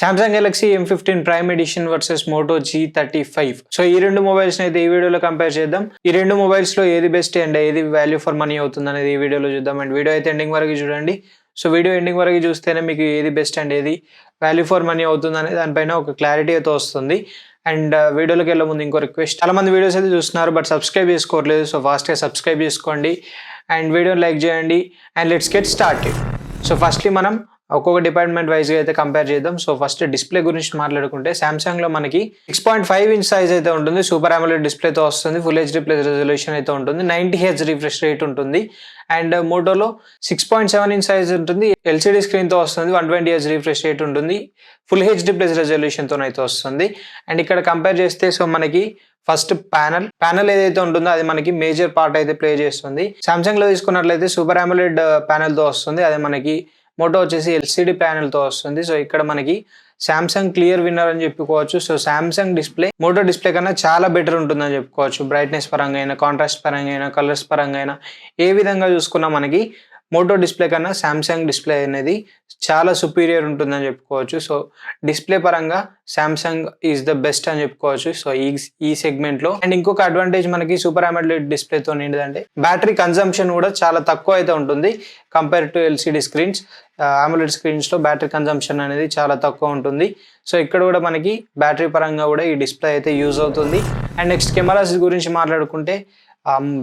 Samsung Galaxy M15 prime edition versus Moto G35. So ఈ రెండు mobiles అయితే ఈ వీడియోలో కంపేర్ చేద్దాం. ఈ రెండు మొబైల్స్ లో ఏది బెస్ట్ అండ్ ఏది వాల్యూ ఫర్ మనీ అవుతుంది అనేది ఈ వీడియోలో చూద్దాం. అండ్ వీడియో అయితే ఎండింగ్ వరకు చూడండి. సో వీడియో ఎండింగ్ వరకు చూస్తేనే మీకు ఏది బెస్ట్ అండ్ ఏది వాల్యూ ఫర్ మనీ అవుతుంది అనేది దానిపైన ఒక క్లారిటీ అయితే వస్తుంది. అండ్ వీడియోలోకి వెళ్ళే ముందు ఇంకో రిక్వెస్ట్, చాలా మంది వీడియోస్ అయితే చూస్తున్నారు బట్ సబ్స్క్రైబ్ చేసుకోవట్లేదు. సో ఫాస్ట్గా సబ్స్క్రైబ్ చేసుకోండి అండ్ వీడియోని లైక్ చేయండి and let's get started. So firstly మనం ఒక్కొక్క డిపార్ట్మెంట్ వైజ్గా అయితే కంపేర్ చేద్దాం. సో ఫస్ట్ డిస్ప్లే గురించి మాట్లాడుకుంటే సామ్సంగ్లో మనకి 6.5 ఇంచ్ సైజ్ అయితే ఉంటుంది, సూపర్ AMOLED డిస్ప్లేతో వస్తుంది, ఫుల్ HD ప్లస్ రెజల్యూషన్ అయితే ఉంటుంది, 90 Hz రిఫ్రెష్ రేట్ ఉంటుంది. అండ్ మోటోలో 6.7 ఇంచ్ సైజ్ ఉంటుంది, LCD స్క్రీన్తో వస్తుంది, 120 Hz రిఫ్రెష్ రేట్ ఉంటుంది, ఫుల్ HD ప్లస్ రెజల్యూషన్తో అయితే వస్తుంది. అండ్ ఇక్కడ కంపేర్ చేస్తే సో మనకి ఫస్ట్ ప్యానల్ ఏదైతే ఉంటుందో అది మనకి మేజర్ పార్ట్ అయితే ప్లే చేస్తుంది. సామ్సంగ్ లో తీసుకున్నట్లయితే సూపర్ AMOLED ప్యానెల్ తో వస్తుంది, అదే మనకి మోటో వచ్చేసి LCD ప్యానెల్ తో వస్తుంది. సో ఇక్కడ మనకి సామ్సంగ్ క్లియర్ విన్నర్ అని చెప్పుకోవచ్చు. So Samsung display Moto display కన్నా చాలా బెటర్ ఉంటుందని చెప్పుకోవచ్చు. బ్రైట్నెస్ పరంగా అయినా, కాంట్రాస్ట్ పరంగా అయినా, కలర్స్ పరంగా అయినా, ఏ విధంగా చూసుకున్నా మనకి మోటో డిస్ప్లే కన్నా సామ్సంగ్ డిస్ప్లే అనేది చాలా సుపీరియర్ ఉంటుందని చెప్పుకోవచ్చు. సో డిస్ప్లే పరంగా సామ్సంగ్ ఈజ్ ద బెస్ట్ అని చెప్పుకోవచ్చు. సో ఈ సెగ్మెంట్ లో. అండ్ ఇంకొక అడ్వాంటేజ్ మనకి సూపర్ AMOLED డిస్ప్లేతో ఏంటంటే బ్యాటరీ కన్సంప్షన్ కూడా చాలా తక్కువ అయితే ఉంటుంది compare to LCD screens. AMOLED screens లో బ్యాటరీ కన్సంప్షన్ అనేది చాలా తక్కువ ఉంటుంది. సో ఇక్కడ కూడా మనకి బ్యాటరీ పరంగా కూడా ఈ డిస్ప్లే అయితే యూజ్ అవుతుంది. అండ్ నెక్స్ట్ కెమెరాస్ గురించి మాట్లాడుకుంటే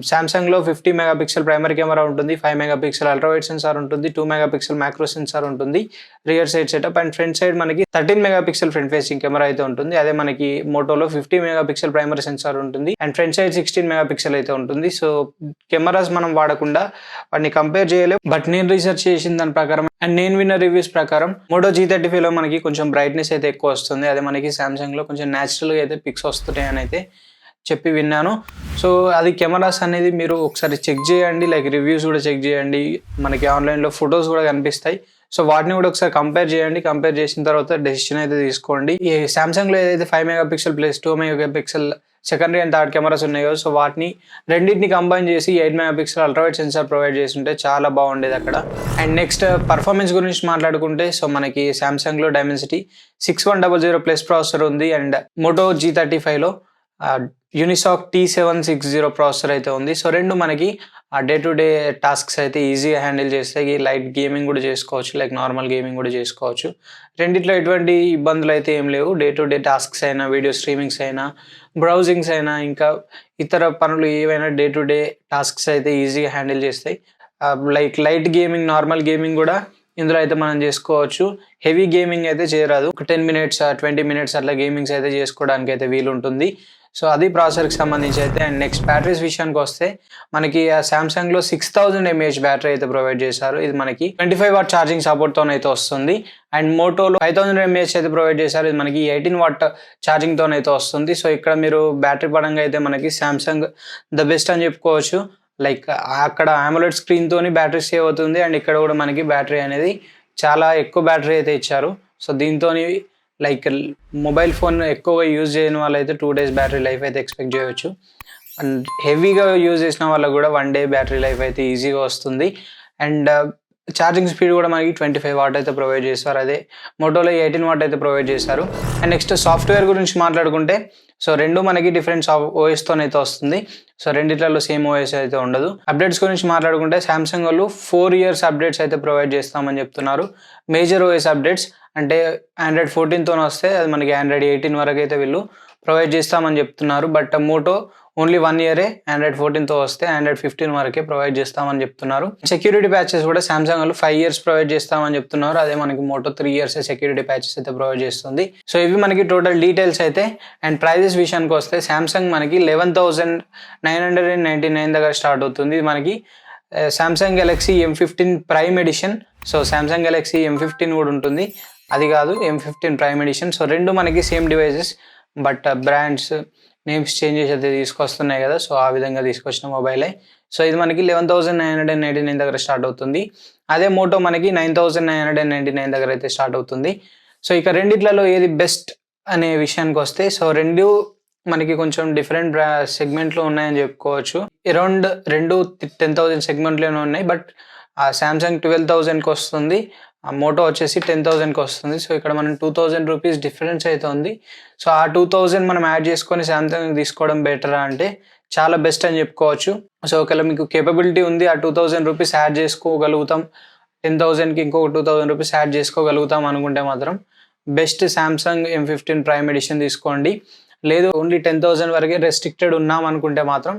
సామ్సంగ్ లో 50 మెగాపిక్సెల్ ప్రైమరీ కెమెరా ఉంటుంది, 5 మెగాపిక్సెల్ అల్ట్రా వైడ్ సెన్సార్ ఉంటుంది, 2 మెగాపిక్సెల్ మ్యాక్రో సెన్సార్ ఉంటుంది, rear side setup. And front side మనకి 13 మెగాపిక్సెల్ ఫ్రంట్ ఫేసింగ్ కెమెరా అయితే ఉంటుంది, అదే మనకి మోటోలో 50 మెగాపిక్సెల్ ప్రైమరీ సెన్సార్ ఉంటుంది అండ్ ఫ్రంట్ సైడ్ 16 మెగాపిక్సెల్ అయితే ఉంటుంది. సో కెమెరాస్ మనం వాడకుండా వాటిని కంపేర్ చేయలేము. బట్ నేను రీసెర్చ్ చేసిన దాని ప్రకారం అండ్ నేను విన్న రివ్యూస్ ప్రకారం మోటో G35 లో మనకి కొంచెం బ్రైట్నెస్ అయితే ఎక్కువ వస్తుంది, అదే మనకి సామ్సంగ్ లో కొంచెం న్యాచురల్ గా అయితే పిక్స్ వస్తున్నాయి అని అయితే చెప్పి విన్నాను. సో అది కెమెరాస్ అనేది మీరు ఒకసారి చెక్ చేయండి, లైక్ రివ్యూస్ కూడా చెక్ చేయండి, మనకి ఆన్లైన్లో ఫొటోస్ కూడా కనిపిస్తాయి. సో వాటిని కూడా ఒకసారి కంపేర్ చేయండి, కంపేర్ చేసిన తర్వాత డెసిషన్ అయితే తీసుకోండి. ఈ సామ్సంగ్లో ఏదైతే 5 megapixel plus 2 megapixel secondary and third cameras ఉన్నాయో సో వాటిని రెండింటిని కంబైన్ చేసి 8 megapixel ultra wide sensor provide చేస్తుంటే చాలా బాగుండేది అక్కడ. అండ్ నెక్స్ట్ పర్ఫార్మెన్స్ గురించి మాట్లాడుకుంటే సో మనకి సామ్సంగ్లో డైమెన్సిటీ 6100 ప్లస్ ప్రాసెసర్ ఉంది అండ్ మోటో G35లో యూనిసాక్ T760 ప్రాసెసర్ అయితే ఉంది. సో రెండు మనకి డే టు డే టాస్క్స్ అయితే ఈజీగా హ్యాండిల్ చేస్తాయి. లైట్ గేమింగ్ కూడా చేసుకోవచ్చు, లైక్ నార్మల్ గేమింగ్ కూడా చేసుకోవచ్చు. రెండిట్లో ఎటువంటి ఇబ్బందులు అయితే ఏం లేవు. డే టు డే టాస్క్స్ అయినా, వీడియో స్ట్రీమింగ్స్ అయినా, బ్రౌజింగ్స్ అయినా, ఇంకా ఇతర పనులు ఏవైనా డే టు డే టాస్క్స్ అయితే ఈజీగా హ్యాండిల్ చేస్తాయి. Like light gaming, normal gaming కూడా ఇందులో అయితే మనం చేసుకోవచ్చు. హెవీ గేమింగ్ అయితే చేయరాదు, ఒక 10 మినిట్స్ 20 మినిట్స్ అట్లా గేమింగ్స్ అయితే చేసుకోవడానికి అయితే వీలుంటుంది. సో అది ప్రాసెసర్కి సంబంధించి అయితే. అండ్ నెక్స్ట్ బ్యాటరీస్ విషయానికి వస్తే మనకి సామ్సంగ్లో 6000 mAh బ్యాటరీ అయితే ప్రొవైడ్ చేశారు, ఇది మనకి 25 వాట్ ఛార్జింగ్ సపోర్ట్తో అయితే వస్తుంది. అండ్ మోటోలో 5000 mAh అయితే ప్రొవైడ్ చేశారు, ఇది మనకి 18 వాట్ ఛార్జింగ్తో అయితే వస్తుంది. సో ఇక్కడ మీరు బ్యాటరీ పరంగా అయితే మనకి సామ్సంగ్ ద బెస్ట్ అని చెప్పుకోవచ్చు. లైక్ అక్కడ AMOLED స్క్రీన్తో బ్యాటరీ సేవ్ అవుతుంది అండ్ ఇక్కడ కూడా మనకి బ్యాటరీ అనేది చాలా ఎక్కువ బ్యాటరీ అయితే ఇచ్చారు. సో దీంతో లైక్ మొబైల్ ఫోన్ ఎక్కువగా యూజ్ చేయని వాళ్ళైతే 2 days బ్యాటరీ లైఫ్ అయితే ఎక్స్పెక్ట్ చేయవచ్చు. అండ్ హెవీగా యూజ్ చేసిన వాళ్ళకు కూడా 1 day బ్యాటరీ లైఫ్ అయితే ఈజీగా వస్తుంది. అండ్ ఛార్జింగ్ స్పీడ్ కూడా మనకి 25 వాట్ అయితే ప్రొవైడ్ చేస్తారు, అదే మోటోలో 18 వాట్ అయితే ప్రొవైడ్ చేశారు. అండ్ నెక్స్ట్ సాఫ్ట్వేర్ గురించి మాట్లాడుకుంటే సో రెండు మనకి డిఫరెంట్ ఓఎస్తోనైతే వస్తుంది. సో రెండిట్లలో సేమ్ ఓఎస్ అయితే ఉండదు. అప్డేట్స్ గురించి మాట్లాడుకుంటే సామ్సంగ్ వాళ్ళు 4 years అప్డేట్స్ అయితే ప్రొవైడ్ చేస్తామని చెప్తున్నారు. మేజర్ ఓఎస్ అప్డేట్స్ అంటే Android 14తో వస్తే అది మనకి Android 18 వరకు అయితే వీళ్ళు ప్రొవైడ్ చేస్తామని చెప్తున్నారు. But Moto only 1 year Android 14తో వస్తే Android 15 వరకే ప్రొవైడ్ చేస్తామని చెప్తున్నారు. సెక్యూరిటీ ప్యాచెస్ కూడా సామ్సంగ్ వాళ్ళు 5 years ప్రొవైడ్ చేస్తామని చెప్తున్నారు, అదే మనకి మోటో 3 years సెక్యూరిటీ ప్యాచెస్ అయితే ప్రొవైడ్ చేస్తుంది. సో ఇవి మనకి టోటల్ డీటెయిల్స్ అయితే. అండ్ ప్రైజెస్ విషయానికి వస్తే సామ్సంగ్ మనకి 11,999 దగ్గర స్టార్ట్ అవుతుంది. ఇది మనకి Samsung Galaxy M15 prime edition. So Samsung Galaxy M15 కూడా ఉంటుంది, అది కాదు M15 ప్రైమ్ ఎడిషన్. సో రెండు మనకి same devices but brands names change చేసి అయితే తీసుకొస్తున్నాయి కదా, సో ఆ విధంగా తీసుకొచ్చిన మొబైలే. సో ఇది మనకి 11,999 దగ్గర స్టార్ట్ అవుతుంది, అదే మోటో మనకి 9,999 దగ్గర అయితే స్టార్ట్ అవుతుంది. సో ఇక రెండిట్లలో ఏది బెస్ట్ అనే విషయానికి వస్తే సో రెండు మనకి కొంచెం డిఫరెంట్ సెగ్మెంట్లో ఉన్నాయని చెప్పుకోవచ్చు. అరౌండ్ రెండు 10,000 సెగ్మెంట్లోనే ఉన్నాయి. బట్ సామ్సంగ్ 12,000కి వస్తుంది, మోటో వచ్చేసి 10,000కి వస్తుంది. సో ఇక్కడ మనం 2,000 రూపీస్ డిఫరెన్స్ అయితే ఉంది. సో ఆ 2,000 మనం యాడ్ చేసుకొని శాంసంగ్ తీసుకోవడం బెటరా అంటే చాలా బెస్ట్ అని చెప్పుకోవచ్చు. సో ఒకవేళ మీకు కేపబిలిటీ ఉంది, ఆ 2,000 రూపీస్ యాడ్ చేసుకోగలుగుతాం, 10,000కి ఇంకొక 2,000 రూపీస్ యాడ్ చేసుకోగలుగుతాం అనుకుంటే మాత్రం best Samsung M15 prime edition తీసుకోండి. లేదు ఓన్లీ 10,000 వరకే రెస్ట్రిక్టెడ్ ఉన్నాం అనుకుంటే మాత్రం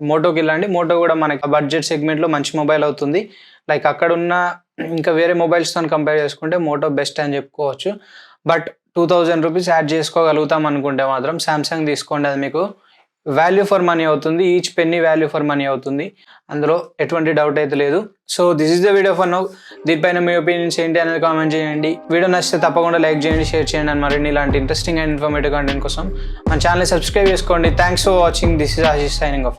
మోటోకి వెళ్ళండి. మోటో కూడా మనకి బడ్జెట్ సెగ్మెంట్లో మంచి మొబైల్ అవుతుంది. లైక్ అక్కడ ఉన్న ఇంకా వేరే మొబైల్స్తో కంపేర్ చేసుకుంటే మోటో బెస్ట్ అని చెప్పుకోవచ్చు. బట్ 2,000 రూపీస్ యాడ్ చేసుకోగలుగుతాం అనుకుంటే మాత్రం శాంసంగ్ తీసుకోండి. అది మీకు వాల్యూ ఫర్ మనీ అవుతుంది. Each penny value for money అవుతుంది, అందులో ఎటువంటి డౌట్ అయితే లేదు. So this is the video for now. దీనిపైన మీ ఒపీనియన్స్ ఏంటి అనేది కామెంట్ చేయండి. వీడియో నచ్చితే తప్పకుండా లైక్ చేయండి, షేర్ చేయండి. అండ్ మరిన్ని ఇలాంటి ఇంట్రెస్టింగ్ అండ్ ఇన్ఫర్మేటివ్ కంటెంట్ కోసం మన ఛానల్ సబ్స్క్రైబ్ చేసుకోండి. Thanks for watching. This is Ashish signing off.